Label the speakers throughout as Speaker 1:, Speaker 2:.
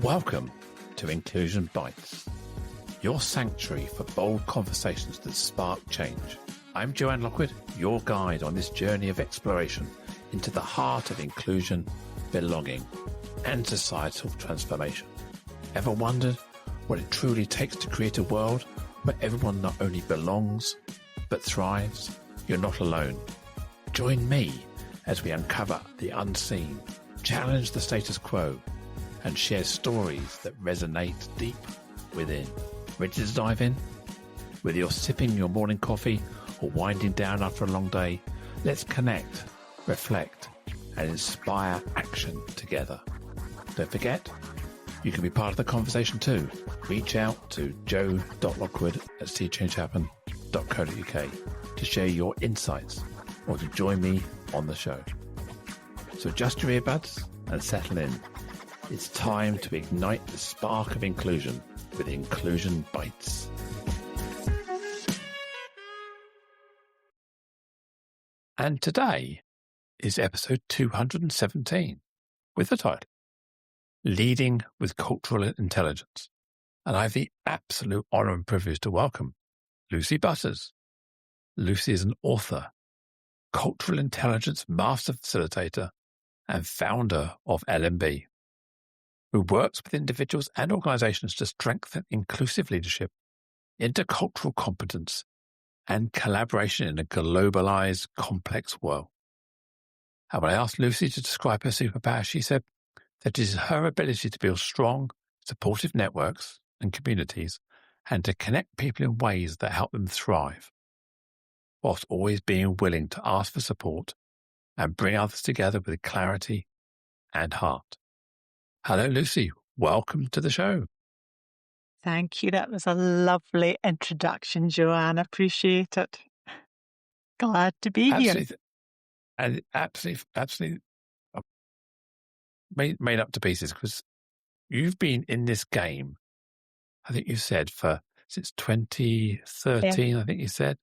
Speaker 1: Welcome to Inclusion Bites, your sanctuary for bold conversations that spark change. I'm Joanne Lockwood, your guide on this journey of exploration into the heart of inclusion, belonging, and societal transformation. Ever wondered what it truly takes to create a world where everyone not only belongs, but thrives? You're not alone. Join me as we uncover the unseen, challenge the status quo, and share stories that resonate deep within. Ready to dive in? Whether you're sipping your morning coffee or winding down after a long day, let's connect, reflect, and inspire action together. Don't forget, you can be part of the conversation too. Reach out to joe.lockwood@seechangehappen.co.uk to share your insights or to join me on the show. So adjust your earbuds and settle in. It's time to ignite the spark of inclusion with Inclusion Bites. And today is episode 217 with the title, Leading with Cultural Intelligence. And I have the absolute honor and privilege to welcome Lucy Butters. Lucy is an author, cultural intelligence master facilitator, and founder of Elembee, who works with individuals and organizations to strengthen inclusive leadership, intercultural competence, and collaboration in a globalized, complex world. And when I asked Lucy to describe her superpower, she said that it is her ability to build strong, supportive networks and communities and to connect people in ways that help them thrive, whilst always being willing to ask for support and bring others together with clarity and heart. Hello, Lucy. Welcome to the show.
Speaker 2: Thank you. That was a lovely introduction, Joanne. Appreciate it. Glad to be here.
Speaker 1: And absolutely made up to pieces, because you've been in this game, I think you said, since 2013, yeah. I think you said.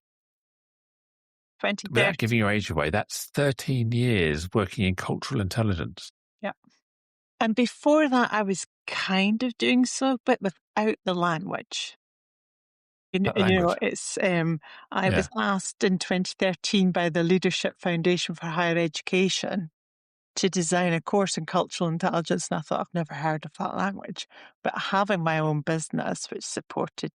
Speaker 2: 2013.
Speaker 1: Without giving your age away, that's 13 years working in cultural intelligence.
Speaker 2: Yeah. And before that, I was kind of doing so, but without the language. It's. I was asked in 2013 by the Leadership Foundation for Higher Education to design a course in cultural intelligence, and I thought, I've never heard of that language. But having my own business, which supported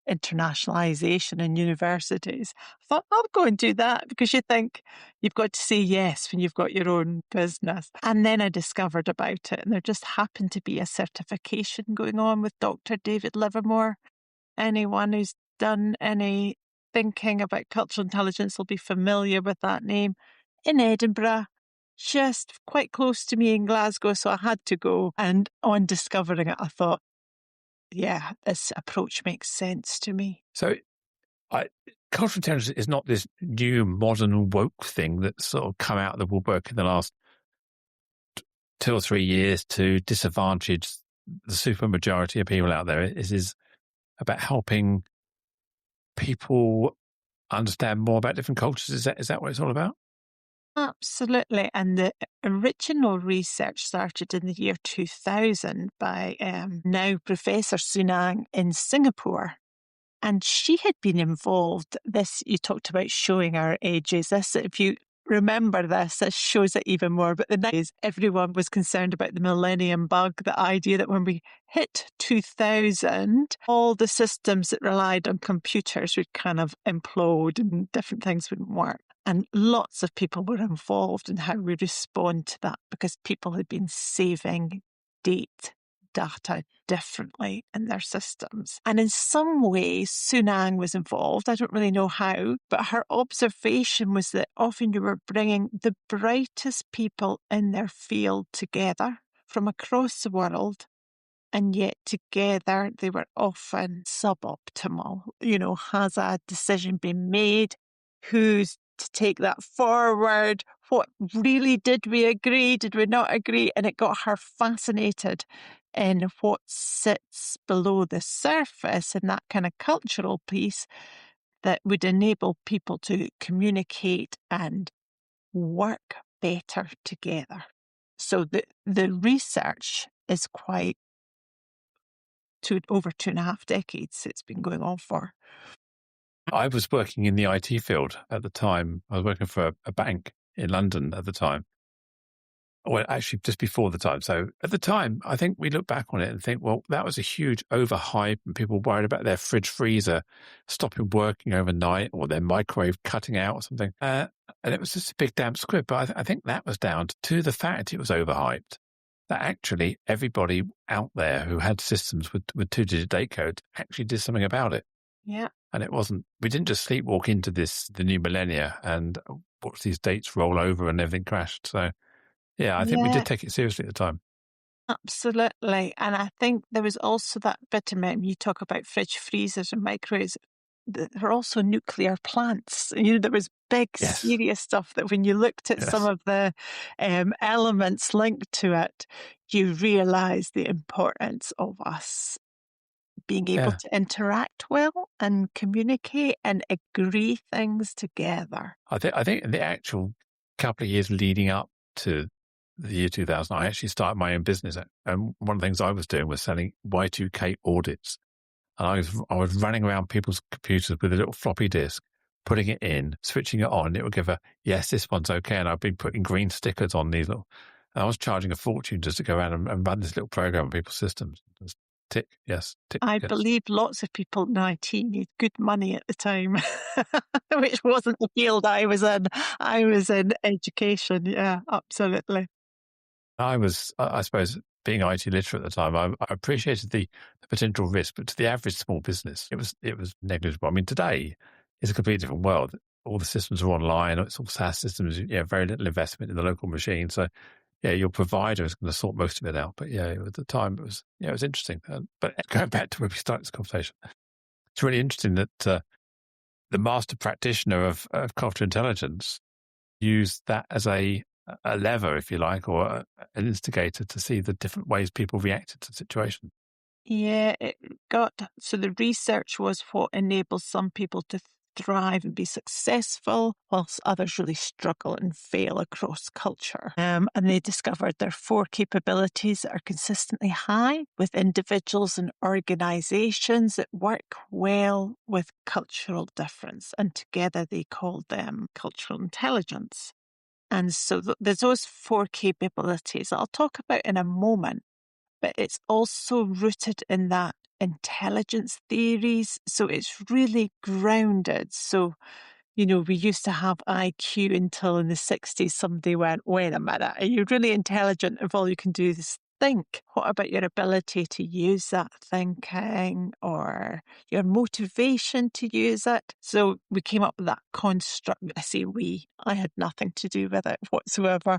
Speaker 2: internationalization in universities, I thought, I'll go and do that, because you think you've got to say yes when you've got your own business. And then I discovered about it, and there just happened to be a certification going on with Dr. David Livermore. Anyone who's done any thinking about cultural intelligence will be familiar with that name, in Edinburgh, just quite close to me in Glasgow. So I had to go, and on discovering it, I thought, yeah, this approach makes sense to me.
Speaker 1: So cultural intelligence is not this new modern woke thing that's sort of come out of the woodwork in the last 2 or 3 years to disadvantage the supermajority of people out there. It is about helping people understand more about different cultures. Is that what it's all about?
Speaker 2: Absolutely. And the original research started in the year 2000 by now Professor Sunang in Singapore. And she had been involved. This, you talked about showing our ages. This, if you remember this shows it even more. But the next, everyone was concerned about the millennium bug, the idea that when we hit 2000, all the systems that relied on computers would kind of implode and different things wouldn't work. And lots of people were involved in how we respond to that, because people had been saving data differently in their systems. And in some ways, Sunang was involved. I don't really know how, but her observation was that often you were bringing the brightest people in their field together from across the world, and yet together they were often suboptimal. Has a decision been made? Who's to take that forward? What really did we agree? Did we not agree? And it got her fascinated in what sits below the surface in that kind of cultural piece that would enable people to communicate and work better together. So the research is quite over 2.5 decades it's been going on for.
Speaker 1: I was working in the IT field at the time. I was working for a bank in London at the time. Well, actually, just before the time. So at the time, I think we look back on it and think, well, that was a huge overhype, and people worried about their fridge freezer stopping working overnight or their microwave cutting out or something. And it was just a big damn squib. But I think that was down to the fact it was overhyped. That actually everybody out there who had systems with 2-digit date codes actually did something about it.
Speaker 2: Yeah.
Speaker 1: And it wasn't, we didn't just sleepwalk into the new millennia and watch these dates roll over and everything crashed. So, yeah, I think we did take it seriously at the time.
Speaker 2: Absolutely. And I think there was also that bit of it, you talk about fridge freezers and microwaves, there are also nuclear plants. There was big,
Speaker 1: Yes.
Speaker 2: serious stuff that when you looked at some of the elements linked to it, you realise the importance of us being able to interact well and communicate and agree things together.
Speaker 1: I think in the actual couple of years leading up to the year 2000, I actually started my own business. And one of the things I was doing was selling Y2K audits. And I was running around people's computers with a little floppy disk, putting it in, switching it on. It would give yes, this one's okay. And I've been putting green stickers on these and I was charging a fortune just to go around and run this little program on people's systems. Just tick, yes, tick.
Speaker 2: I
Speaker 1: yes.
Speaker 2: believe lots of people in IT need good money at the time, which wasn't the field I was in. I was in education. Yeah, absolutely.
Speaker 1: I suppose, being IT literate at the time, I appreciated the potential risk, but to the average small business, it was negligible. I mean, today it's a completely different world. All the systems are online. It's all SaaS systems. Very little investment in the local machine. So, your provider is going to sort most of it out. But at the time, it was interesting. But going back to where we started this conversation, it's really interesting that the master practitioner of cultural intelligence used that as a lever, if you like, or an instigator to see the different ways people reacted to the situation.
Speaker 2: Yeah, so the research was what enables some people to thrive and be successful, whilst others really struggle and fail across culture. And they discovered there are 4 capabilities that are consistently high with individuals and organizations that work well with cultural difference. And together they called them cultural intelligence. And so there's those 4 capabilities that I'll talk about in a moment, but it's also rooted in that intelligence theories. So it's really grounded. So, we used to have IQ until in the 60s somebody went, wait a minute, are you really intelligent if all you can do is think? What about your ability to use that thinking or your motivation to use it? So we came up with that construct. I say we, I had nothing to do with it whatsoever,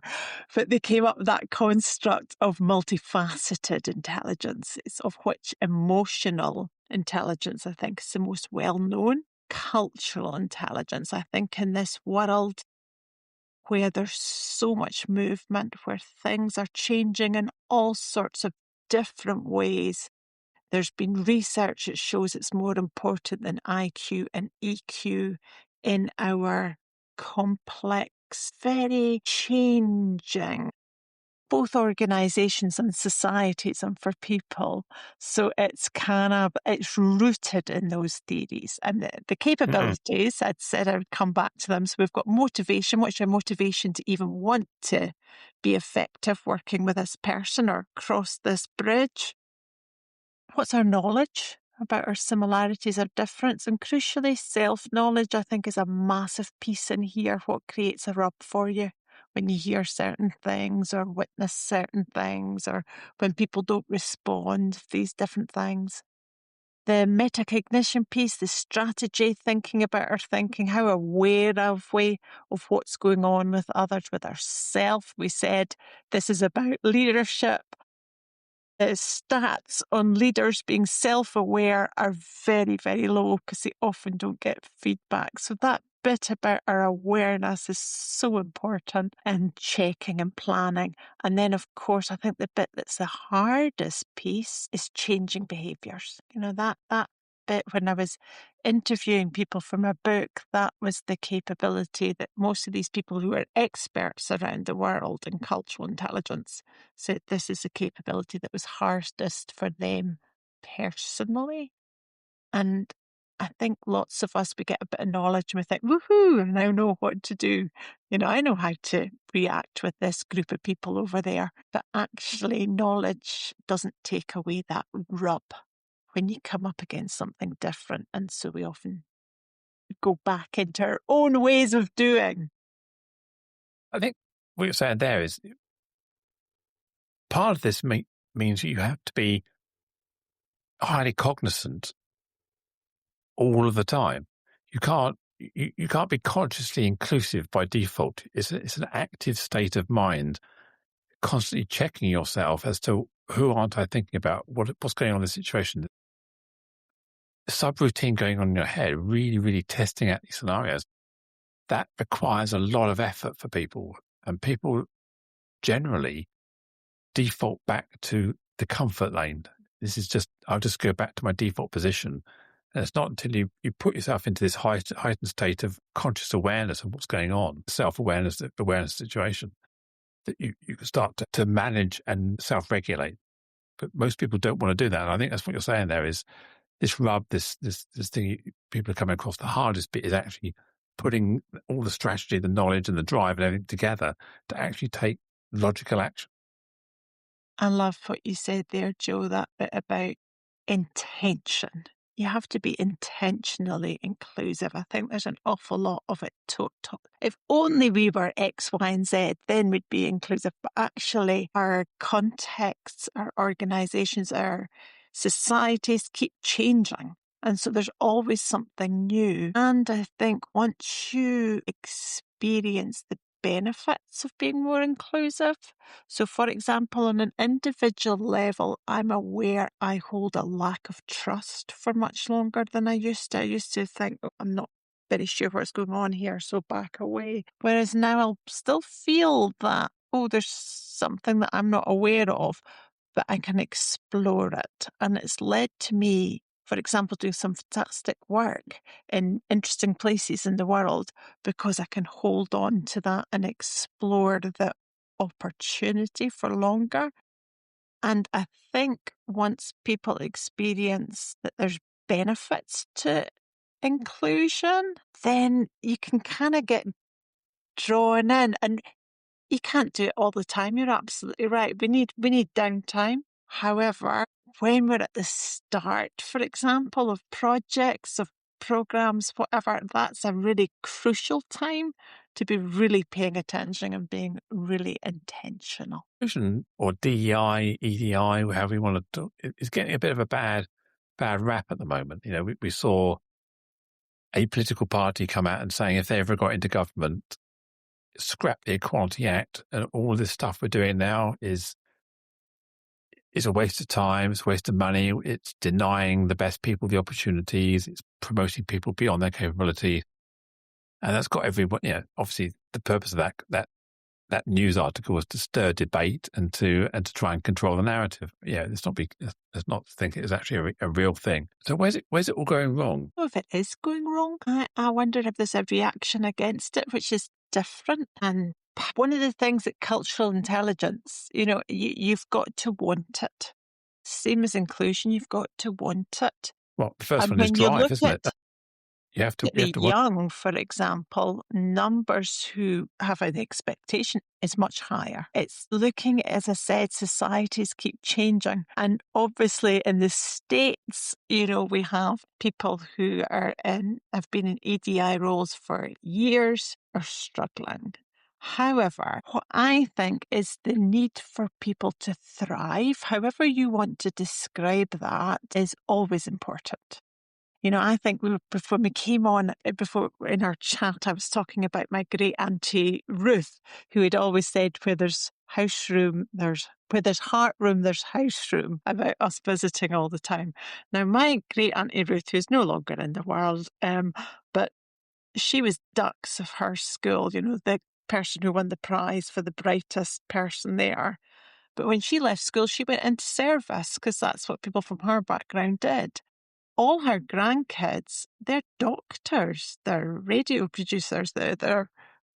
Speaker 2: but they came up with that construct of multifaceted intelligence, of which emotional intelligence, I think, is the most well known. Cultural intelligence, I think, in this world where there's so much movement, where things are changing in all sorts of different ways. There's been research that shows it's more important than IQ and EQ in our complex, very changing, both organizations and societies and for people. So it's rooted in those theories. And the capabilities, I'd said I would come back to them. So we've got motivation. What's your motivation to even want to be effective working with this person or cross this bridge? What's our knowledge about our similarities, our difference? And crucially, self-knowledge, I think, is a massive piece in here. What creates a rub for you when you hear certain things or witness certain things or when people don't respond, these different things. The metacognition piece, the strategy, thinking about our thinking, how aware are we of what's going on with others, with ourselves. We said this is about leadership. The stats on leaders being self-aware are very, very low because they often don't get feedback. So that bit about our awareness is so important, and checking and planning. And then, of course, I think the bit that's the hardest piece is changing behaviours. That bit when I was interviewing people for my book, that was the capability that most of these people who are experts around the world in cultural intelligence said this is the capability that was hardest for them personally. And I think lots of us, we get a bit of knowledge and we think, woohoo, I now know what to do. I know how to react with this group of people over there. But actually, knowledge doesn't take away that rub when you come up against something different. And so we often go back into our own ways of doing.
Speaker 1: I think what you're saying there is part of this means you have to be highly cognizant all of the time. You can't be consciously inclusive by default. It's an active state of mind, constantly checking yourself as to who aren't I thinking about, what's going on in the situation. The subroutine going on in your head, really, really testing out these scenarios, that requires a lot of effort for people. And people generally default back to the comfort lane. I'll just go back to my default position. And it's not until you put yourself into this heightened state of conscious awareness of what's going on, self-awareness, awareness situation, that you can start to manage and self-regulate. But most people don't want to do that. And I think that's what you're saying there is this rub, this thing people are coming across. The hardest bit is actually putting all the strategy, the knowledge and the drive and everything together to actually take logical action.
Speaker 2: I love what you said there, Joe, that bit about intention. You have to be intentionally inclusive. I think there's an awful lot of it. If only we were X, Y, and Z, then we'd be inclusive. But actually, our contexts, our organizations, our societies keep changing. And so there's always something new. And I think once you experience the benefits of being more inclusive. So, for example, on an individual level, I'm aware I hold a lack of trust for much longer than I used to. I used to think, oh, I'm not very sure what's going on here, so back away. Whereas now I'll still feel that, oh, there's something that I'm not aware of, but I can explore it. And it's led to me, for example, doing some fantastic work in interesting places in the world because I can hold on to that and explore the opportunity for longer. And I think once people experience that there's benefits to inclusion, then you can kind of get drawn in. And you can't do it all the time. You're absolutely right. We need downtime. However, when we're at the start, for example, of projects, of programs, whatever, that's a really crucial time to be really paying attention and being really intentional.
Speaker 1: Or DEI, EDI, however you want to talk, is getting a bit of a bad rap at the moment. We saw a political party come out and saying if they ever got into government, scrap the Equality Act, and all this stuff we're doing now is a waste of time, it's a waste of money, it's denying the best people the opportunities, it's promoting people beyond their capability. And that's got everyone, obviously the purpose of that news article was to stir debate and to try and control the narrative. Let's not think it is actually a real thing. So where's it all going wrong?
Speaker 2: Well, if it is going wrong, I wonder if there's a reaction against it, which is different. And one of the things that cultural intelligence, you've got to want it. Same as inclusion, you've got to want it.
Speaker 1: Well, the first one is drive, isn't it? You have to
Speaker 2: young, for example, numbers who have an expectation is much higher. It's looking, as I said, societies keep changing. And obviously in the States, we have people who have been in EDI roles for years are struggling. However, what I think is the need for people to thrive, however you want to describe that, is always important. I think before we came on, before in our chat, I was talking about my great auntie Ruth, who had always said, where there's heart room, there's house room, about us visiting all the time. Now, my great auntie Ruth, who's no longer in the world, but she was dux of her school, the person who won the prize for the brightest person there. But when she left school, she went into service because that's what people from her background did. All her grandkids, they're doctors, they're radio producers, they're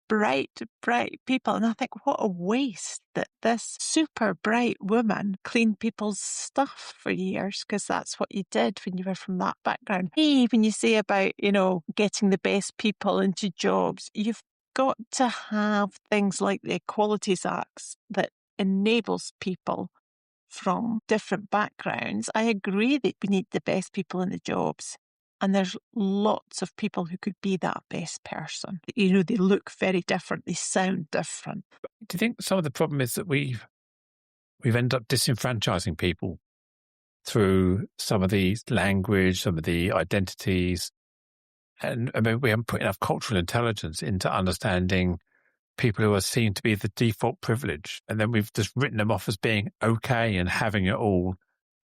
Speaker 2: bright, bright people. And I think, what a waste that this super bright woman cleaned people's stuff for years, because that's what you did when you were from that background. Hey, when you say about, getting the best people into jobs, you've got to have things like the Equalities Acts that enables people from different backgrounds. I agree that we need the best people in the jobs. And there's lots of people who could be that best person. They look very different. They sound different.
Speaker 1: Do you think some of the problem is that we've ended up disenfranchising people through some of the language, some of the identities, and I mean, we haven't put enough cultural intelligence into understanding people who are seen to be the default privilege, and then we've just written them off as being okay and having it all.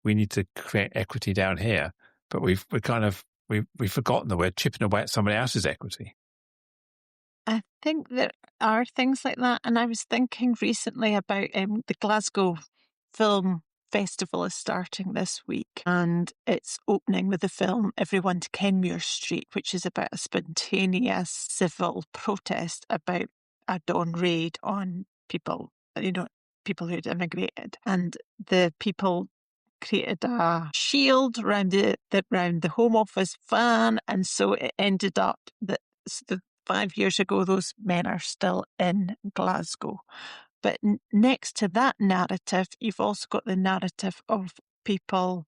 Speaker 1: We need to create equity down here, but we've forgotten that we're chipping away at somebody else's equity.
Speaker 2: I think there are things like that. And I was thinking recently about the Glasgow Film Festival is starting this week, and it's opening with the film Everyone to Kenmure Street, which is about a spontaneous civil protest about a dawn raid on people, people who'd immigrated. And the people created a shield around the Home Office van, and so it ended up that 5 years ago, those men are still in Glasgow. But next to that narrative, you've also got the narrative of people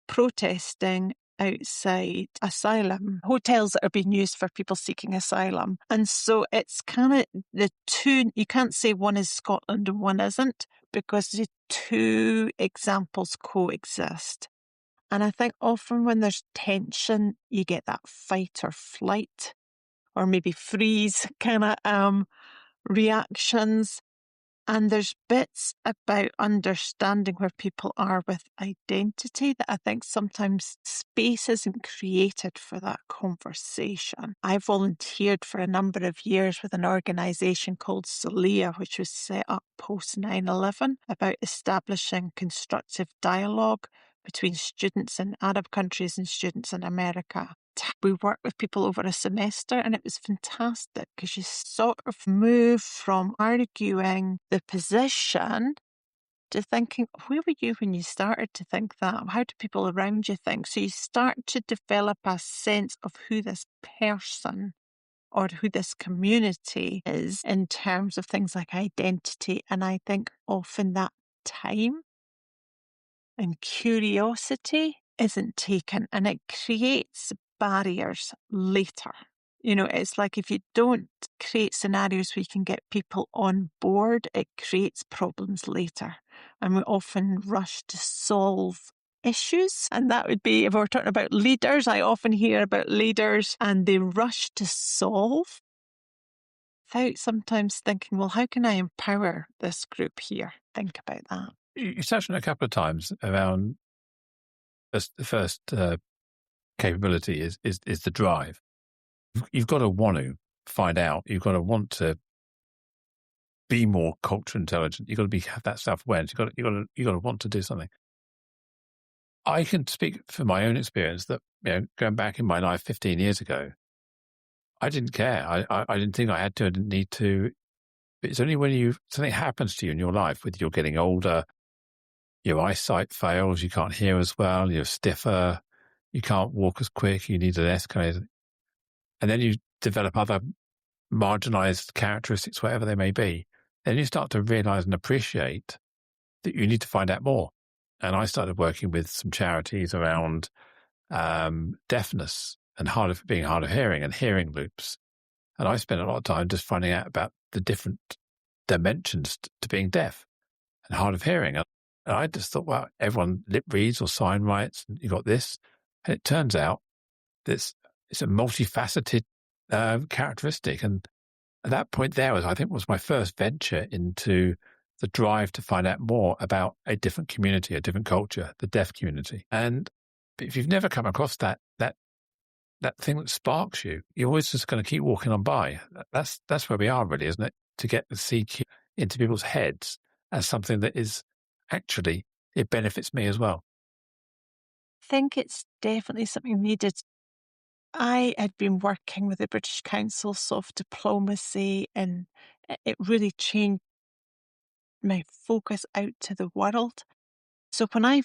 Speaker 2: protesting outside asylum, hotels that are being used for people seeking asylum. And so it's kind of the two, you can't say one is Scotland and one isn't, because the two examples coexist. And I think often when there's tension, you get that fight or flight, or maybe freeze kind of reactions. And there's bits about understanding where people are with identity that I think sometimes space isn't created for that conversation. I volunteered for a number of years with an organisation called Celia, which was set up post 9/11, about establishing constructive dialogue between students in Arab countries and students in America. We worked with people over a semester, and it was fantastic because you sort of move from arguing the position to thinking, where were you when you started to think that? How do people around you think? So you start to develop a sense of who this person or who this community is in terms of things like identity. And I think often that time and curiosity isn't taken, and it creates barriers later. It's like if you don't create scenarios where you can get people on board, it creates problems later. And we often rush to solve issues. And that would be, if we're talking about leaders, I often hear about leaders and they rush to solve without sometimes thinking, well, how can I empower this group here? Think about that.
Speaker 1: You touched on it a couple of times around the first capability is the drive. You've got to want to find out. You've got to want to be more culture intelligent. You've got to have that self-awareness. You've got to want to do something. I can speak from my own experience that, going back in my life 15 years ago, I didn't care. I didn't think I had to. I didn't need to. It's only when something happens to you in your life, whether you're getting older, your eyesight fails, you can't hear as well, you're stiffer, you can't walk as quick, you need an escalator. And then you develop other marginalized characteristics, whatever they may be. Then you start to realize and appreciate that you need to find out more. And I started working with some charities around deafness and being hard of hearing and hearing loops. And I spent a lot of time just finding out about the different dimensions to being deaf and hard of hearing. And I just thought, well, everyone lip reads or sign writes, and you got this. And it turns out that it's a multifaceted characteristic. And at that point there was my first venture into the drive to find out more about a different community, a different culture, the deaf community. And if you've never come across that thing that sparks you, you're always just going to keep walking on by. That's where we are, really, isn't it? To get the CQ into people's heads as something that is actually, it benefits me as well.
Speaker 2: I think it's definitely something needed. I had been working with the British Council Soft Diplomacy, and it really changed my focus out to the world. So when I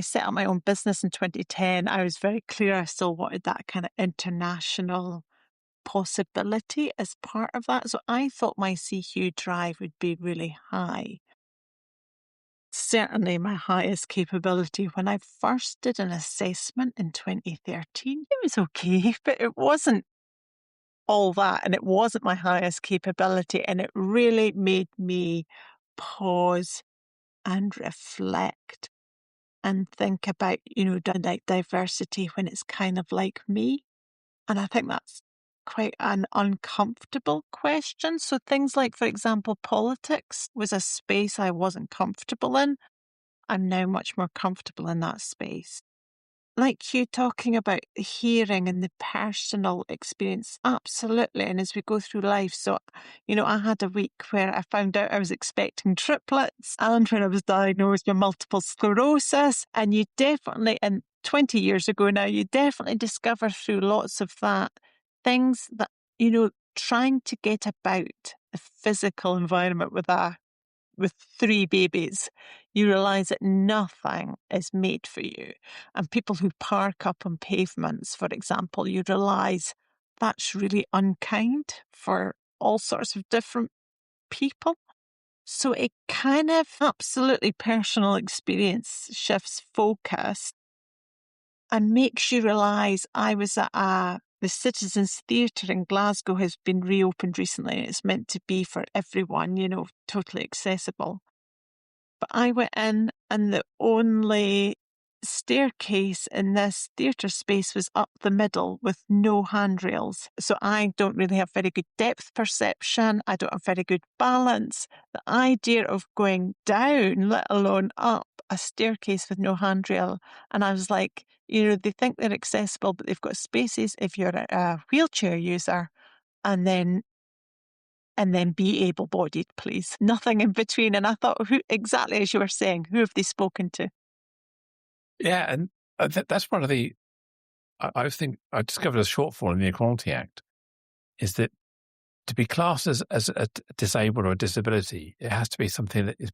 Speaker 2: set up my own business in 2010, I was very clear I still wanted that kind of international possibility as part of that. So I thought my CQ drive would be really high. Certainly my highest capability. When I first did an assessment in 2013, it was okay, but it wasn't all that, and it wasn't my highest capability. And it really made me pause and reflect and think about, like diversity when it's kind of like me. And I think that's quite an uncomfortable question. So things like, for example, politics was a space I wasn't comfortable in. I'm now much more comfortable in that space. Like you talking about the hearing and the personal experience, absolutely. And as we go through life, so, I had a week where I found out I was expecting triplets, and when I was diagnosed with multiple sclerosis. And you definitely, and 20 years ago now, you definitely discover through lots of that things that, trying to get about the physical environment with 3 babies, you realize that nothing is made for you. And people who park up on pavements, for example, you realize that's really unkind for all sorts of different people. So it kind of absolutely personal experience shifts focus and makes you realize I was at the Citizens Theatre in Glasgow has been reopened recently, and it's meant to be for everyone, totally accessible. But I went in, and the only staircase in this theatre space was up the middle with no handrails. So I don't really have very good depth perception. I don't have very good balance. The idea of going down, let alone up, a staircase with no handrail. And I was like, they think they're accessible, but they've got spaces if you're a wheelchair user, and then be able-bodied, please. Nothing in between. And I thought, who exactly as you were saying, who have they spoken to?
Speaker 1: Yeah, and that's one of the, I discovered a shortfall in the Equality Act, is that to be classed as a disabled or a disability, it has to be something that is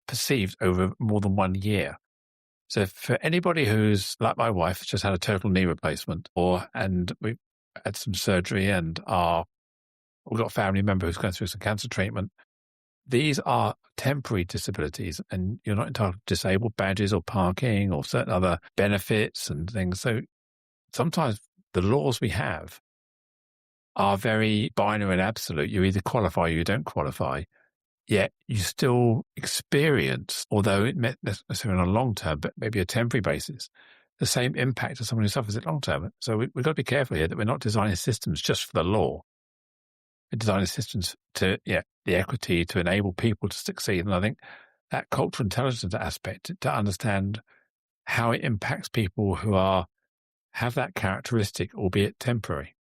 Speaker 1: perceived over more than 1 year. So for anybody who's, like my wife, just had a total knee replacement, and we had some surgery, and we've got a family member who's going through some cancer treatment, these are temporary disabilities, and you're not entitled to disabled badges or parking or certain other benefits and things. So sometimes the laws we have are very binary and absolute. You either qualify or you don't qualify, yet you still experience, although it may necessarily on a long term, but maybe a temporary basis, the same impact as someone who suffers it long term. So we've got to be careful here that we're not designing systems just for the law. We're designing systems to, the equity to enable people to succeed. And I think that cultural intelligence aspect to understand how it impacts people who have that characteristic, albeit temporary.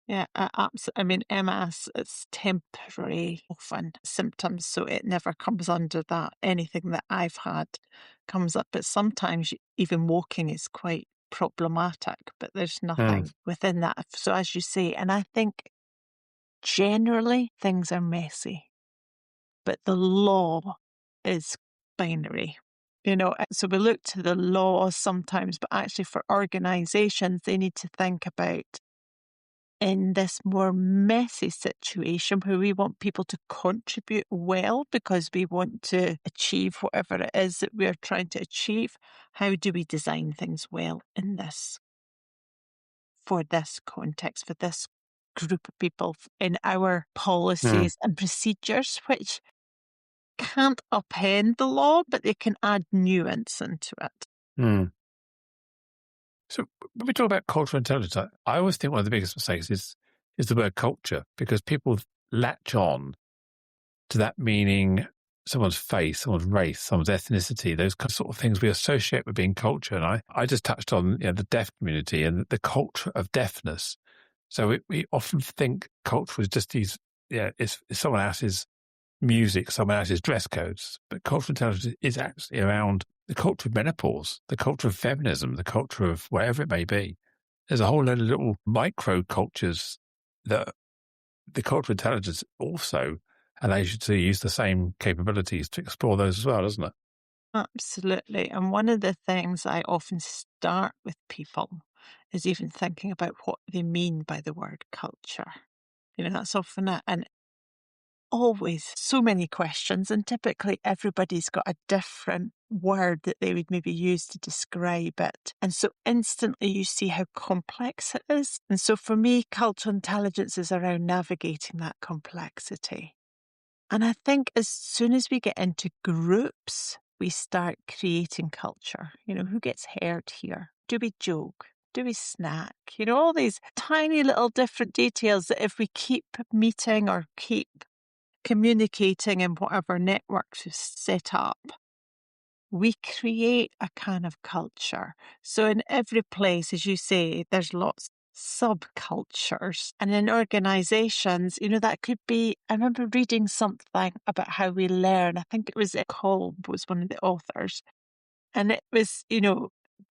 Speaker 2: Yeah, absolutely. I mean, MS, it's temporary, often symptoms, so it never comes under that. Anything that I've had comes up, but sometimes even walking is quite problematic, but there's nothing within that. So as you say, and I think generally things are messy, but the law is binary. So we look to the law sometimes, but actually for organizations, they need to think about, in this more messy situation where we want people to contribute well because we want to achieve whatever it is that we're trying to achieve, how do we design things well in this, for this context, for this group of people, in our policies and procedures, which can't upend the law, but they can add nuance into it.
Speaker 1: So when we talk about cultural intelligence, I always think one of the biggest mistakes is the word culture, because people latch on to that meaning someone's face, someone's race, someone's ethnicity, those sort of things we associate with being culture. And I just touched on the deaf community and the culture of deafness. So we often think culture is just these, it's someone else's music, someone else's dress codes. But cultural intelligence is actually around the culture of menopause, the culture of feminism, the culture of whatever it may be. there's a whole load of little micro cultures that the cultural intelligence also allows you to use the same capabilities to explore those as well, doesn't it?
Speaker 2: Absolutely. And one of the things I often start with people is even thinking about what they mean by the word culture. That's often an always so many questions, and typically everybody's got a different word that they would maybe use to describe it. And so instantly you see how complex it is. And so for me, cultural intelligence is around navigating that complexity. And I think as soon as we get into groups, we start creating culture. Who gets heard here? Do we joke? Do we snack? All these tiny little different details that if we keep meeting or keep communicating in whatever networks we've set up, we create a kind of culture. So in every place, as you say, there's lots of subcultures. And in organizations, that could be, I remember reading something about how we learn. I think it was Kolb was one of the authors. And it was,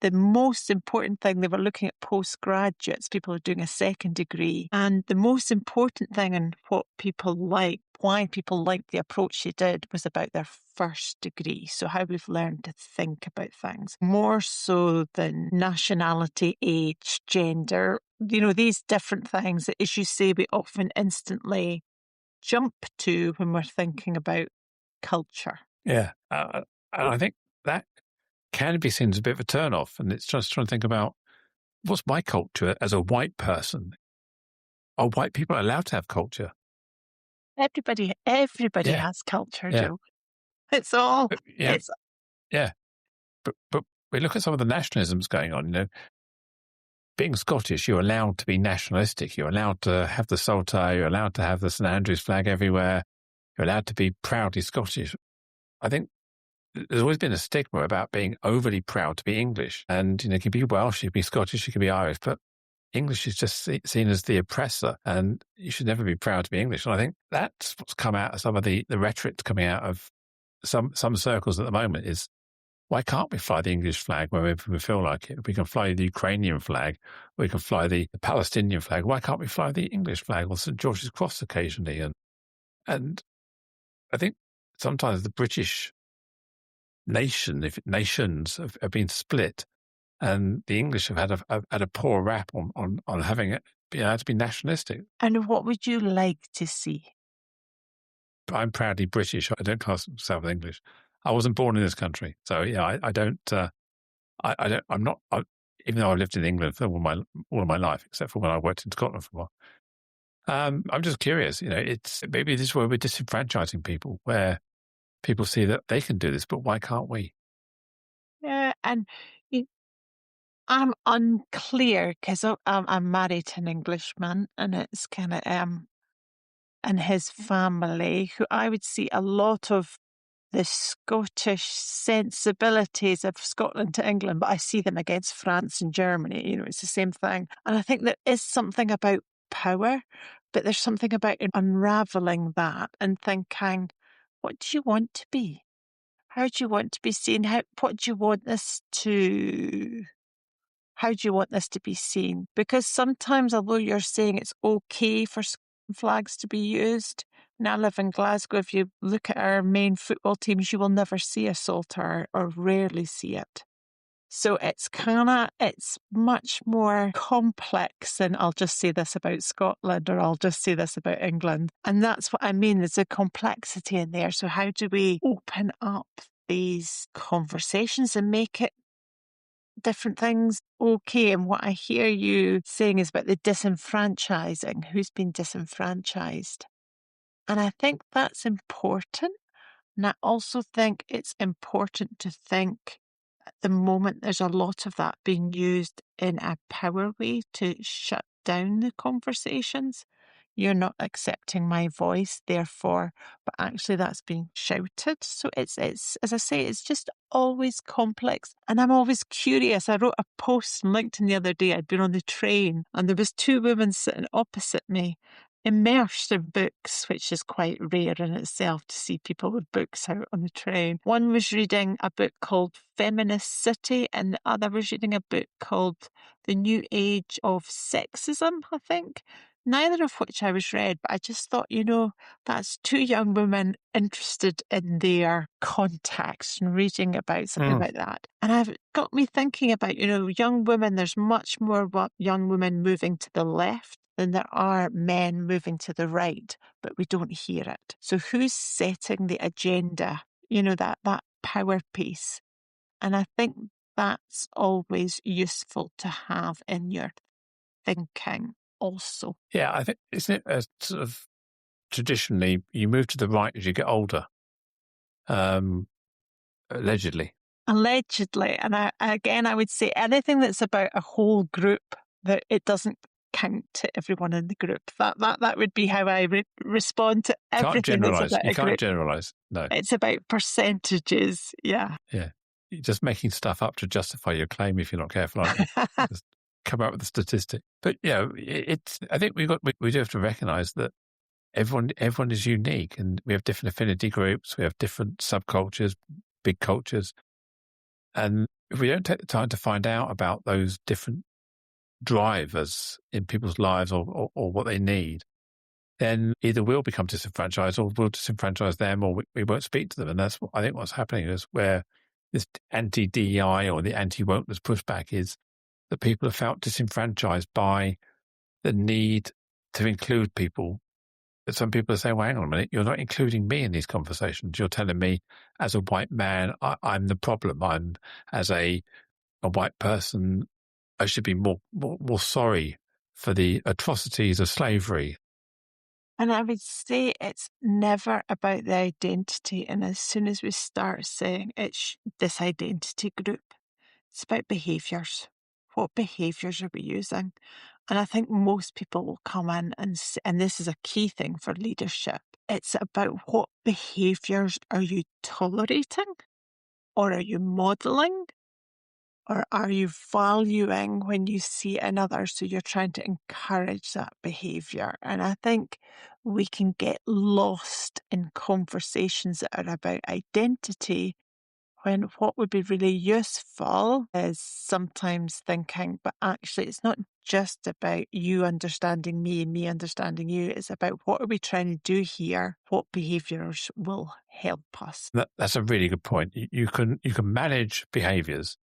Speaker 2: the most important thing, they were looking at postgraduates, people who are doing a second degree. And the most important thing and what people like, why people liked the approach they did was about their first degree. So how we've learned to think about things more so than nationality, age, gender, these different things that, as you say, we often instantly jump to when we're thinking about culture.
Speaker 1: Yeah. And I think that can be seen as a bit of a turn off. And it's just trying to think about what's my culture as a white person? Are white people allowed to have culture?
Speaker 2: Everybody
Speaker 1: Yeah.
Speaker 2: has culture,
Speaker 1: Yeah.
Speaker 2: Joe. It's all,
Speaker 1: But,
Speaker 2: it's
Speaker 1: yeah. But we look at some of the nationalisms going on, being Scottish, you're allowed to be nationalistic. You're allowed to have the Saltire. You're allowed to have the St Andrews flag everywhere. You're allowed to be proudly Scottish. I think there's always been a stigma about being overly proud to be English. And, you can be Welsh, you can be Scottish, you can be Irish, but English is just seen as the oppressor, and you should never be proud to be English. And I think that's what's come out of some of the rhetoric coming out of some circles at the moment is, why can't we fly the English flag wherever we feel like it? We can fly the Ukrainian flag, we can fly the Palestinian flag. Why can't we fly the English flag or St George's Cross occasionally? And I think sometimes the British nations have been split, and the English have had a poor rap on having it being able to be nationalistic.
Speaker 2: And what would you like to see?
Speaker 1: I'm proudly British. I don't class myself as English. I wasn't born in this country, so yeah, I don't. I don't. I'm not. Even though I've lived in England for all of my life, except for when I worked in Scotland for a while. I'm just curious. It's maybe this is where we're disenfranchising people, where people see that they can do this, but why can't we?
Speaker 2: Yeah, and I'm unclear because I'm married to an Englishman, and it's kind of and his family, who I would see a lot of the Scottish sensibilities of Scotland to England, but I see them against France and Germany. It's the same thing. And I think there is something about power, but there's something about unraveling that and thinking, what do you want to be? How do you want to be seen? What do you want this to how do you want this to be seen? Because sometimes, although you're saying it's okay for flags to be used, and I live in Glasgow, if you look at our main football teams, you will never see a saltire or rarely see it. So it's much more complex than I'll just say this about Scotland or I'll just say this about England. And that's what I mean. There's a complexity in there. So how do we open up these conversations and make it different things okay? And what I hear you saying is about the disenfranchising. Who's been disenfranchised? And I think that's important. And I also think it's important to think at the moment there's a lot of that being used in a power way to shut down the conversations. You're not accepting my voice, therefore, but actually that's being shouted. So it's as I say, it's just always complex. And I'm always curious. I wrote a post on LinkedIn the other day. I'd been on the train and there was two women sitting opposite me. immersive books, which is quite rare in itself to see people with books out on the train. One was reading a book called Feminist City, and the other was reading a book called The New Age of Sexism, I think. Neither of which I was read, but I just thought, that's two young women interested in their contacts and reading about something about that. And I've got me thinking about, young women, there's much more young women moving to the left than there are men moving to the right, but we don't hear it. So who's setting the agenda? That power piece. And I think that's always useful to have in your thinking also.
Speaker 1: Yeah, I think, isn't it sort of traditionally you move to the right as you get older, allegedly.
Speaker 2: Allegedly. And I would say anything that's about a whole group, that it doesn't count to everyone in the group. That would be how I respond to everything that's about a group.
Speaker 1: You can't generalise, no.
Speaker 2: It's about percentages, yeah.
Speaker 1: Yeah. You're just making stuff up to justify your claim if you're not careful, aren't you? Just come up with a statistic. But, I think we do have to recognise that everyone is unique, and we have different affinity groups, we have different subcultures, big cultures. And if we don't take the time to find out about those different drivers in people's lives or what they need, then either we'll become disenfranchised or we'll disenfranchise them, or we won't speak to them. And that's I think what's happening is where this anti-DEI or the anti-wokeness pushback is that people have felt disenfranchised by the need to include people. But some people are saying, well, hang on a minute, you're not including me in these conversations. You're telling me as a white man, I'm the problem. I'm, as a white person, I should be more sorry for the atrocities of slavery.
Speaker 2: And I would say it's never about the identity. And as soon as we start saying it's this identity group, it's about behaviours. What behaviours are we using? And I think most people will come in and this is a key thing for leadership. It's about what behaviours are you tolerating, or are you modelling, or are you valuing when you see it in others? So you're trying to encourage that behaviour. And I think we can get lost in conversations that are about identity, when what would be really useful is sometimes thinking, but actually it's not just about you understanding me and me understanding you. It's about what are we trying to do here? What behaviours will help us?
Speaker 1: That's a really good point. You can manage behaviours,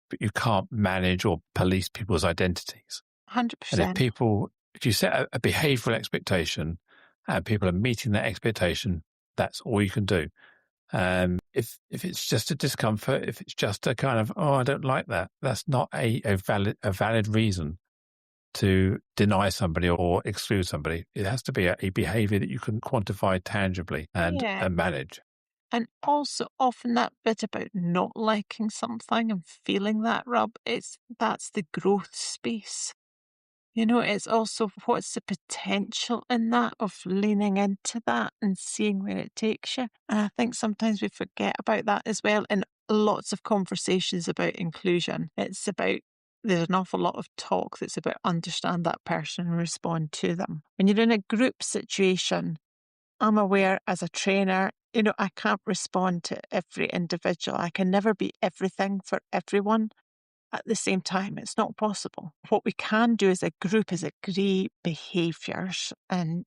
Speaker 1: but you can't manage or police people's identities.
Speaker 2: 100%.
Speaker 1: And if you set a behavioural expectation and people are meeting that expectation, that's all you can do. If it's just a discomfort, if it's just a kind of, I don't like that, that's not a valid reason to deny somebody or exclude somebody. It has to be a behaviour that you can quantify tangibly and manage.
Speaker 2: And also often that bit about not liking something and feeling that rub, that's the growth space. It's also what's the potential in that of leaning into that and seeing where it takes you. And I think sometimes we forget about that as well in lots of conversations about inclusion. There's an awful lot of talk that's about understand that person and respond to them. When you're in a group situation, I'm aware as a trainer, I can't respond to every individual. I can never be everything for everyone. At the same time, it's not possible. What we can do as a group is agree behaviours and,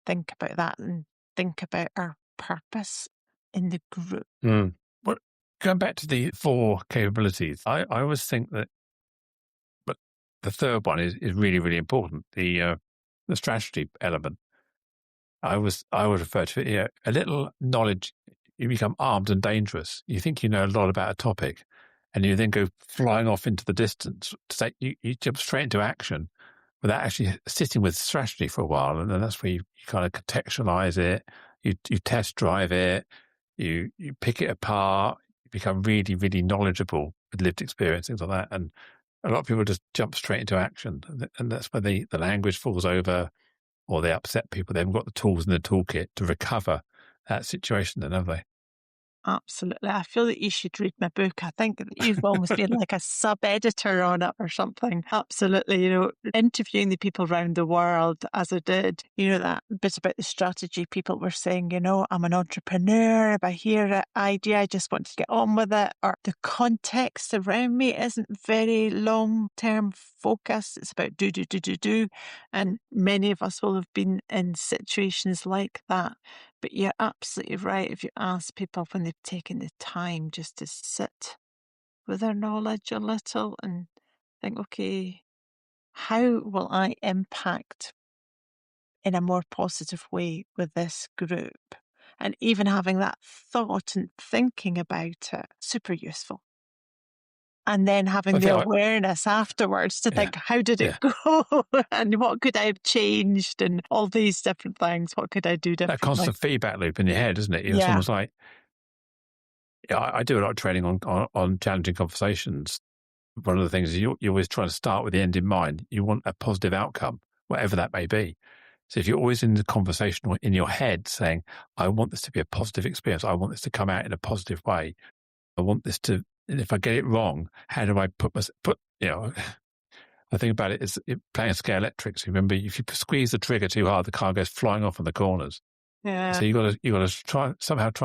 Speaker 2: think about that and think about our purpose in the group.
Speaker 1: Well, going back to the 4 capabilities, I always think that, but the third one is really, really important, the strategy element. I would refer to it, a little knowledge, you become armed and dangerous. You think you know a lot about a topic, and you then go flying off into the distance. You jump straight into action without actually sitting with strategy for a while. And then that's where you kind of contextualize it, you test drive it, you pick it apart, you become really, really knowledgeable with lived experience, things like that. And a lot of people just jump straight into action. And that's where the language falls over, or they upset people. They haven't got the tools in the toolkit to recover that situation, then, have they?
Speaker 2: Absolutely. I feel that you should read my book. I think that you've almost been like a sub-editor on it or something. Absolutely. Interviewing the people around the world as I did, that bit about the strategy, people were saying, I'm an entrepreneur. If I hear an idea, I just want to get on with it. Or the context around me isn't very long-term focused. It's about do. And many of us will have been in situations like that. But you're absolutely right. If you ask people when they've taken the time just to sit with their knowledge a little and think, okay, how will I impact in a more positive way with this group? And even having that thought and thinking about it, super useful. And then having
Speaker 1: I
Speaker 2: the
Speaker 1: think
Speaker 2: awareness afterwards to think, how did it
Speaker 1: yeah.
Speaker 2: go? And what could I have changed? And all these different things. What could I do
Speaker 1: That
Speaker 2: differently?
Speaker 1: constant feedback loop in your head, isn't it? It's
Speaker 2: Yeah.
Speaker 1: almost like, I do a lot of training on challenging conversations. One of the things is you're always trying to start with the end in mind. You want a positive outcome, whatever that may be. So if you're always in the conversation or in your head saying, I want this to be a positive experience, I want this to come out in a positive way, I want this to, and if I get it wrong, how do I I think about it as playing scale electrics. Remember, if you squeeze the trigger too hard, the car goes flying off in the corners.
Speaker 2: Yeah.
Speaker 1: So you got to try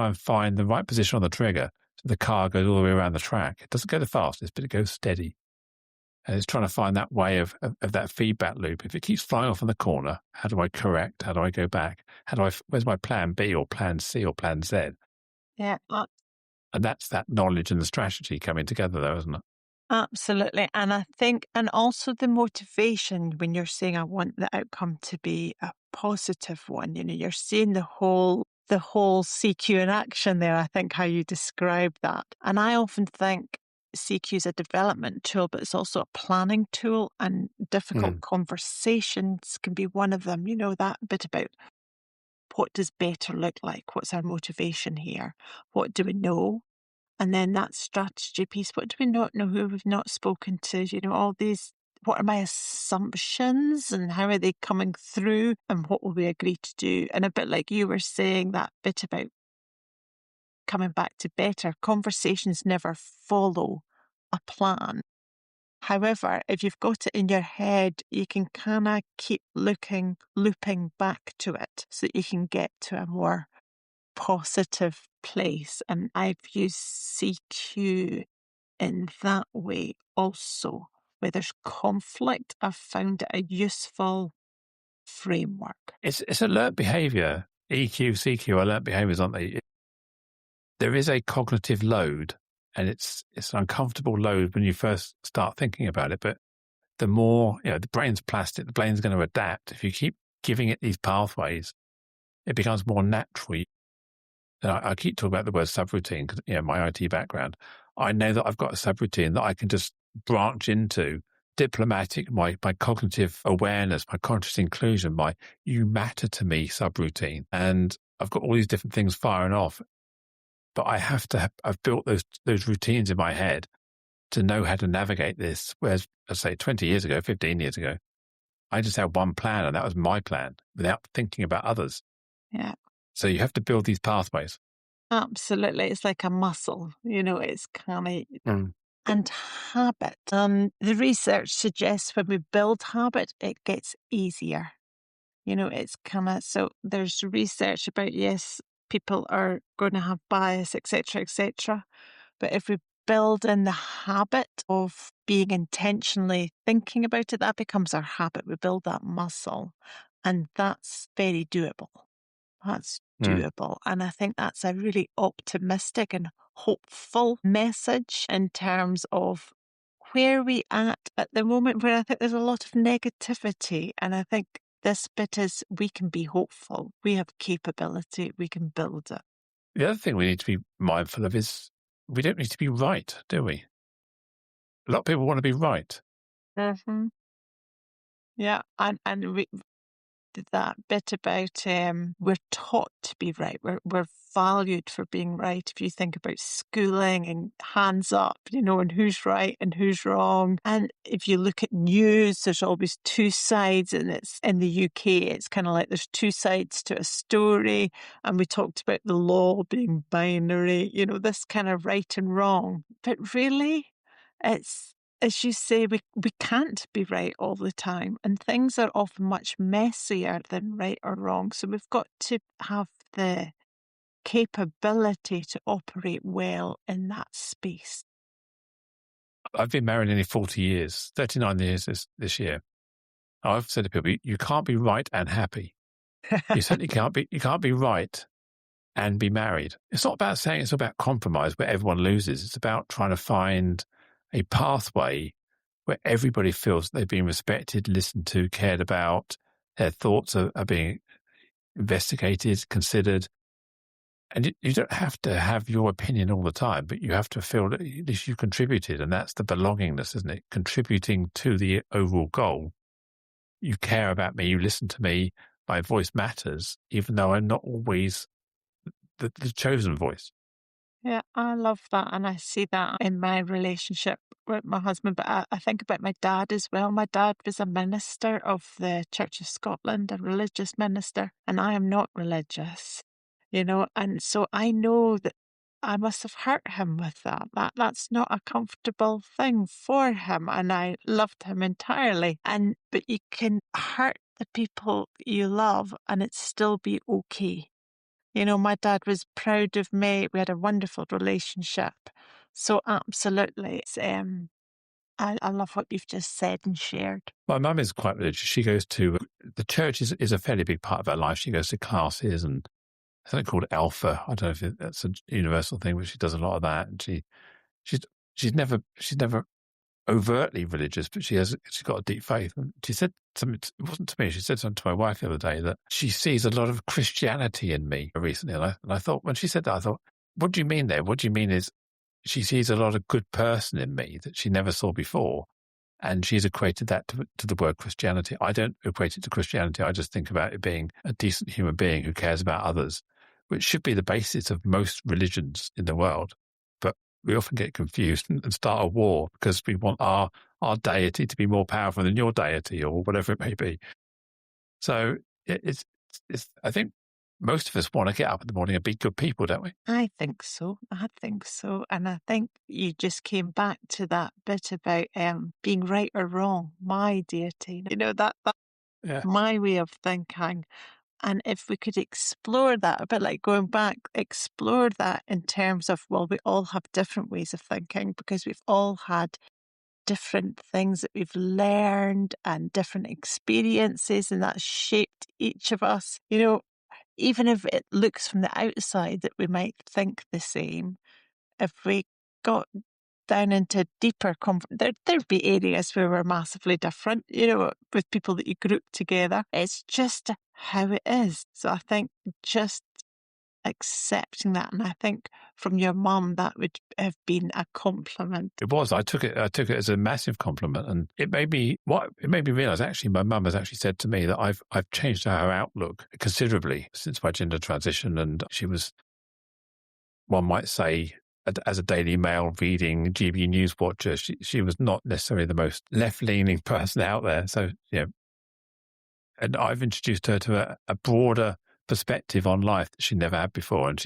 Speaker 1: and find the right position on the trigger so the car goes all the way around the track. It doesn't go the fastest, but it goes steady. And it's trying to find that way of that feedback loop. If it keeps flying off in the corner, how do I correct? How do I go back? Where's my plan B or plan C or plan Z?
Speaker 2: Yeah.
Speaker 1: And that's that knowledge and the strategy coming together, though, isn't it?
Speaker 2: Absolutely. And I think, and also the motivation when you're saying, I want the outcome to be a positive one, you're seeing the whole CQ in action there. I think how you describe that. And I often think CQ is a development tool, but it's also a planning tool, and difficult conversations can be one of them. That bit about what does better look like? What's our motivation here? What do we know? And then that strategy piece, what do we not know, who we've not spoken to, all these, what are my assumptions and how are they coming through and what will we agree to do? And a bit like you were saying, that bit about coming back to better, conversations never follow a plan. However, if you've got it in your head, you can kind of keep looping back to it so that you can get to a more positive place. And I've used CQ in that way also. Where there's conflict, I've found it a useful framework.
Speaker 1: It's alert behavior. EQ, CQ, alert behaviors, aren't they? There is a cognitive load, and it's an uncomfortable load when you first start thinking about it. But the more, the brain's plastic, the brain's going to adapt. If you keep giving it these pathways, it becomes more natural. And I keep talking about the word subroutine because, my IT background, I know that I've got a subroutine that I can just branch into. Diplomatic, my cognitive awareness, my conscious inclusion, my you matter to me subroutine. And I've got all these different things firing off. But I have to I've built those routines in my head to know how to navigate this. Whereas, let's say 20 years ago, 15 years ago, I just had one plan and that was my plan without thinking about others.
Speaker 2: Yeah.
Speaker 1: So you have to build these pathways.
Speaker 2: Absolutely. It's like a muscle, it's kind of, and habit. The research suggests when we build habit, it gets easier. It's kind of, so there's research about, yes, people are going to have bias, etc. But if we build in the habit of being intentionally thinking about it, that becomes our habit. We build that muscle, and that's very doable. That's doable. And I think that's a really optimistic and hopeful message in terms of where we at the moment, where I think there's a lot of negativity. And I think this bit is we can be hopeful. We have capability. We can build it.
Speaker 1: The other thing we need to be mindful of is we don't need to be right, do we? A lot of people want to be right.
Speaker 2: Mm-hmm. Yeah. And we, that bit about we're taught to be right. We're valued for being right. If you think about schooling and hands up, and who's right and who's wrong. And if you look at news, there's always two sides, and it's in the UK, it's kind of like there's two sides to a story. And we talked about the law being binary, this kind of right and wrong. But really, it's, as you say, we can't be right all the time, and things are often much messier than right or wrong. So we've got to have the capability to operate well in that space.
Speaker 1: I've been married nearly 40 years, 39 years this year. I've said to people, you can't be right and happy. You certainly can't be right and be married. It's not about saying it's about compromise where everyone loses. It's about trying to find a pathway where everybody feels they've been respected, listened to, cared about, their thoughts are being investigated, considered. And you don't have to have your opinion all the time, but you have to feel that at least you contributed, and that's the belongingness, isn't it? Contributing to the overall goal. You care about me, you listen to me, my voice matters, even though I'm not always the chosen voice.
Speaker 2: Yeah, I love that. And I see that in my relationship with my husband. But I think about my dad as well. My dad was a minister of the Church of Scotland, a religious minister, and I am not religious, and so I know that I must have hurt him with that. That's not a comfortable thing for him. And I loved him entirely. But you can hurt the people you love and it still be okay. My dad was proud of me. We had a wonderful relationship. So absolutely, I love what you've just said and shared.
Speaker 1: My mum is quite religious. She goes to, the church is a fairly big part of her life. She goes to classes and something called Alpha. I don't know if that's a universal thing, but she does a lot of that. And she's never overtly religious, but she's got a deep faith. And she said something, it wasn't to me, she said something to my wife the other day, that she sees a lot of Christianity in me recently. And I thought, when she said that, I thought, what do you mean there? What do you mean is she sees a lot of good person in me that she never saw before. And she's equated that to the word Christianity. I don't equate it to Christianity. I just think about it being a decent human being who cares about others, which should be the basis of most religions in the world. But we often get confused and start a war because we want our deity to be more powerful than your deity or whatever it may be. So it's I think most of us want to get up in the morning and be good people, don't we?
Speaker 2: I think so. And I think you just came back to that bit about being right or wrong, my deity. That's
Speaker 1: Yeah.
Speaker 2: my way of thinking. And if we could explore that, a bit like going back, explore that in terms of, well, we all have different ways of thinking because we've all had different things that we've learned and different experiences, and that's shaped each of us. Even if it looks from the outside that we might think the same, if we got down into deeper there'd be areas where we're massively different, with people that you group together. It's just how it is. So I think just accepting that, and I think from your mum that would have been a compliment.
Speaker 1: It was. I took it as a massive compliment, and it made me realize. Actually, my mum has actually said to me that I've changed her outlook considerably since my gender transition, and she was, one might say, as a Daily Mail reading GB News watcher, she was not necessarily the most left-leaning person out there. So and I've introduced her to a broader perspective on life that she never had before, and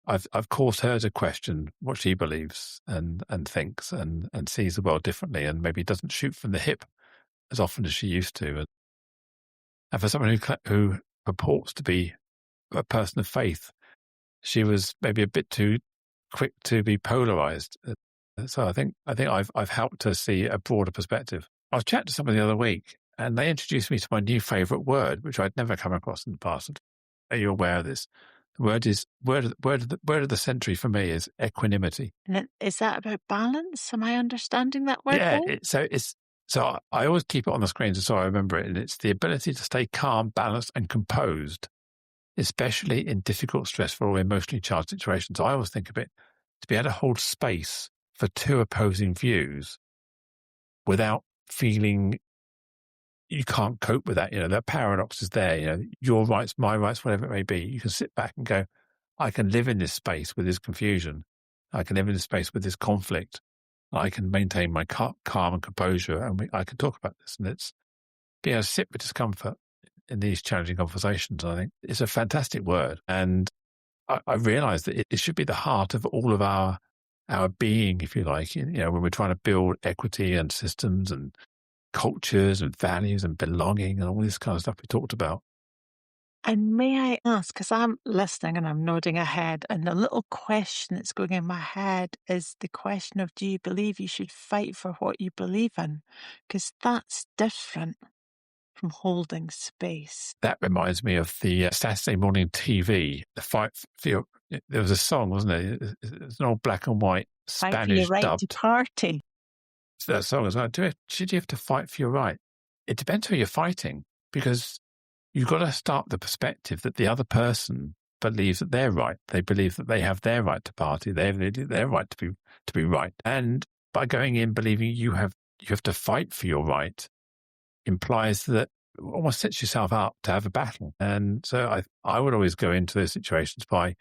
Speaker 1: I've caused her to question what she believes and thinks and sees the world differently, and maybe doesn't shoot from the hip as often as she used to. And for someone who purports to be a person of faith, she was maybe a bit too quick to be polarized. So I think I've helped her see a broader perspective. I was chatting to someone the other week, and they introduced me to my new favorite word, which I'd never come across in the past. Are you aware of this? The word of the century for me is equanimity.
Speaker 2: And is that about balance? Am I understanding that word?
Speaker 1: Yeah. So I always keep it on the screen so I remember it. And it's the ability to stay calm, balanced, and composed, especially in difficult, stressful, or emotionally charged situations. I always think of it to be able to hold space for two opposing views without feeling you can't cope with that. That paradox is there. Your rights, my rights, whatever it may be. You can sit back and go, I can live in this space with this confusion. I can live in this space with this conflict. I can maintain my calm and composure, and I can talk about this. And it's being able to sit with discomfort in these challenging conversations. I think it's a fantastic word, and I realize that it should be the heart of all of our being, if you like. When we're trying to build equity and systems and cultures and values and belonging and all this kind of stuff we talked about.
Speaker 2: And may I ask, because I'm listening and I'm nodding ahead, and the little question that's going in my head is the question of, do you believe you should fight for what you believe in? Because that's different from holding space.
Speaker 1: That reminds me of the Saturday morning TV, the fight for your, there was a song, wasn't it? It's an old black and white
Speaker 2: Fight for your
Speaker 1: Spanish
Speaker 2: right to
Speaker 1: dubbed.
Speaker 2: party.
Speaker 1: So that song is like, should you have to fight for your right? It depends who you're fighting, because you've got to start the perspective that the other person believes that they're right. They believe that they have their right to party. They have their right to be right. And by going in believing you have to fight for your right implies that almost sets yourself up to have a battle. And so I would always go into those situations by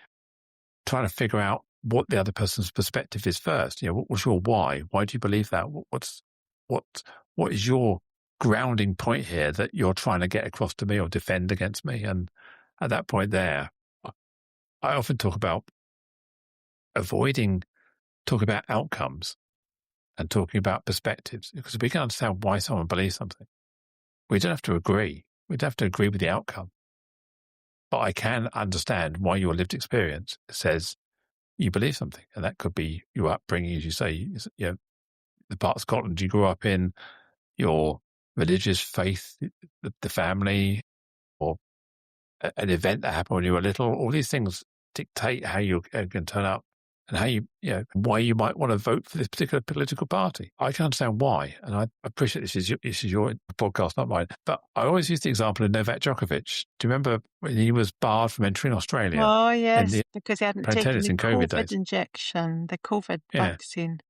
Speaker 1: trying to figure out what the other person's perspective is first. What's your why? Why do you believe that? What is your grounding point here that you're trying to get across to me or defend against me? And at that point there, I often talk about avoiding talking about outcomes and talking about perspectives, because we can understand why someone believes something. We don't have to agree. We don't have to agree with the outcome. But I can understand why your lived experience says you believe something. And that could be your upbringing, as you say, the part of Scotland you grew up in, your religious faith, the family, or an event that happened when you were little. All these things dictate how you can turn up and how why you might want to vote for this particular political party. I can understand why, and I appreciate this is your podcast, not mine. But I always use the example of Novak Djokovic. Do you remember when he was barred from entering Australia?
Speaker 2: Oh, yes, because he hadn't taken the
Speaker 1: COVID
Speaker 2: COVID injection, the COVID vaccine.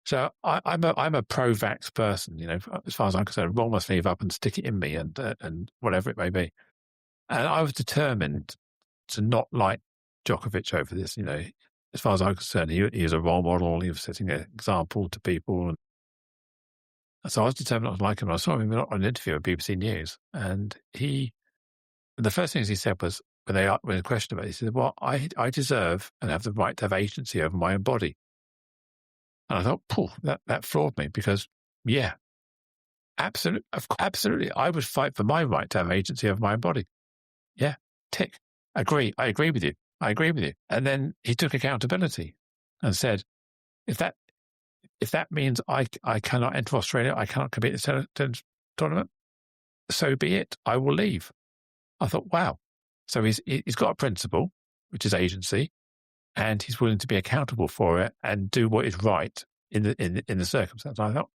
Speaker 1: So I'm a pro-vax person. As far as I'm concerned, roll my sleeve up and stick it in me, and whatever it may be. And I was determined to not like Djokovic over this. As far as I'm concerned, he is a role model. He was setting an example to people. And so I was determined not to like him. I saw him on an interview at BBC News. And the first things he said was, when a question about it, he said, well, I deserve and have the right to have agency over my own body. And I thought, that floored me, because, yeah, absolutely, I would fight for my right to have agency over my own body. Yeah, tick. Agree. I agree with you. And then he took accountability and said, if that means I cannot enter Australia, I cannot compete in the tennis tournament, so be it. I will leave. I thought, wow. So he's got a principle, which is agency, and he's willing to be accountable for it and do what is right in the circumstance. I thought,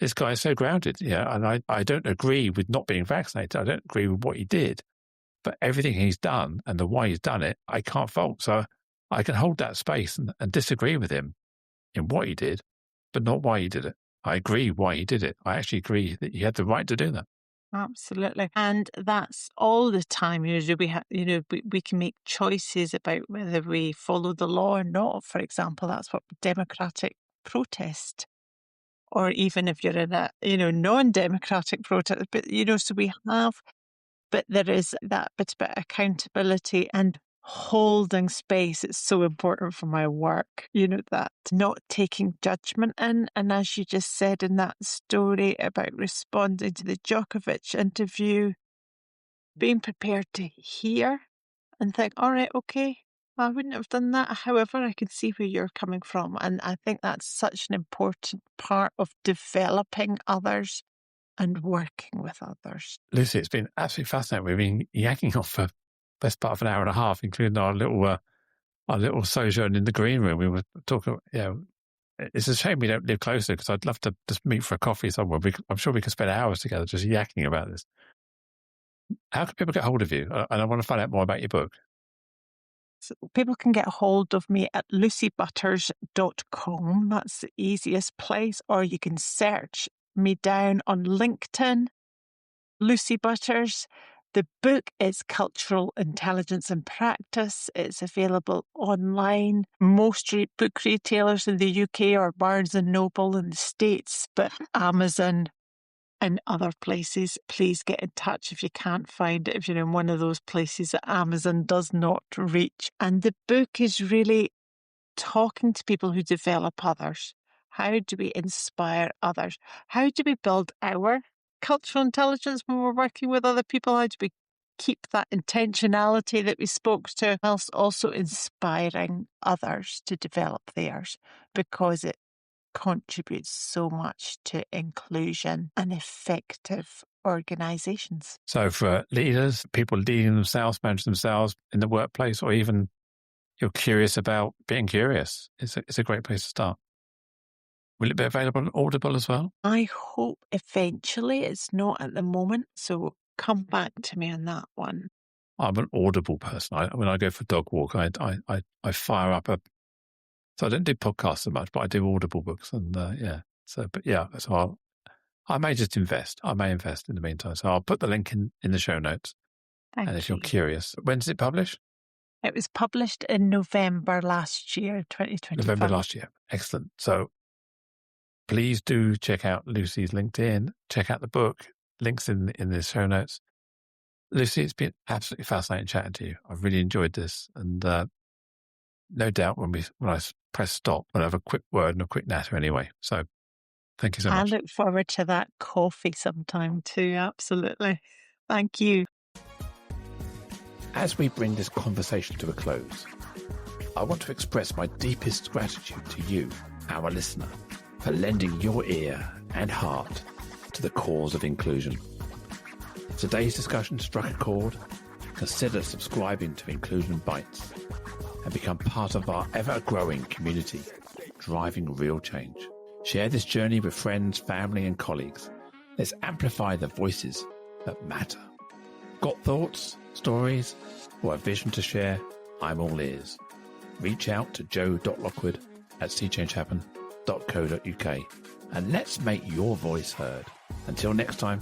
Speaker 1: this guy is so grounded. And I don't agree with not being vaccinated. I don't agree with what he did. But everything he's done and the why he's done it, I can't fault. So I can hold that space and disagree with him in what he did, but not why he did it. I agree why he did it. I actually agree that he had the right to do that.
Speaker 2: Absolutely. And that's all the time. We can make choices about whether we follow the law or not. For example, that's what democratic protest, or even if you're in a, non-democratic protest, but, so we have. But there is that bit about accountability and holding space. It's so important for my work, that not taking judgment in. And as you just said in that story about responding to the Djokovic interview, being prepared to hear and think, all right, okay, I wouldn't have done that. However, I can see where you're coming from. And I think that's such an important part of developing others and working with others.
Speaker 1: Lucy, it's been absolutely fascinating. We've been yakking off for the best part of an hour and a half, including our little sojourn in the green room. We were talking, it's a shame we don't live closer, because I'd love to just meet for a coffee somewhere. I'm sure we could spend hours together just yakking about this. How can people get hold of you? And I want to find out more about your book.
Speaker 2: So people can get hold of me at lucybutters.com. That's the easiest place. Or you can search me down on LinkedIn, Lucy Butters. The book is Cultural Intelligence in Practice. It's available online. Most book retailers in the UK are Barnes & Noble in the States, but Amazon and other places, please get in touch if you can't find it, if you're in one of those places that Amazon does not reach. And the book is really talking to people who develop others. How do we inspire others? How do we build our cultural intelligence when we're working with other people? How do we keep that intentionality that we spoke to, whilst also inspiring others to develop theirs? Because it contributes so much to inclusion and effective organisations.
Speaker 1: So for leaders, people leading themselves, managing themselves in the workplace, or even you're curious about being curious, it's a great place to start. Will it be available on Audible as well?
Speaker 2: I hope eventually. It's not at the moment, so come back to me on that one.
Speaker 1: I'm an Audible person. When I go for a dog walk, I fire up so I don't do podcasts so much, but I do Audible books, and So I may just invest. I may invest in the meantime. So I'll put the link in the show notes.
Speaker 2: Thank
Speaker 1: and if
Speaker 2: you.
Speaker 1: you're curious, when does it publish?
Speaker 2: It was published in November last year, 2025.
Speaker 1: November last year. Excellent. So please do check out Lucy's LinkedIn. Check out the book. Links in the show notes. Lucy, it's been absolutely fascinating chatting to you. I've really enjoyed this, and no doubt when I press stop, we'll have a quick word and a quick natter anyway. So thank you so much.
Speaker 2: I look forward to that coffee sometime too. Absolutely. Thank you.
Speaker 1: As we bring this conversation to a close, I want to express my deepest gratitude to you, our listener, for lending your ear and heart to the cause of inclusion. If today's discussion struck a chord, consider subscribing to Inclusion Bites and become part of our ever-growing community, driving real change. Share this journey with friends, family, and colleagues. Let's amplify the voices that matter. Got thoughts, stories, or a vision to share? I'm all ears. Reach out to joe.lockwood@seechangehappen.co.uk and let's make your voice heard. Until next time,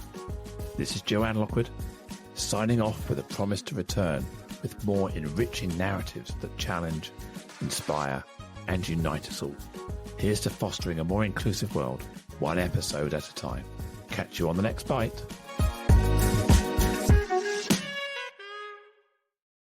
Speaker 1: this is Joanne Lockwood, signing off with a promise to return with more enriching narratives that challenge, inspire, and unite us all. Here's to fostering a more inclusive world, one episode at a time. Catch you on the next bite.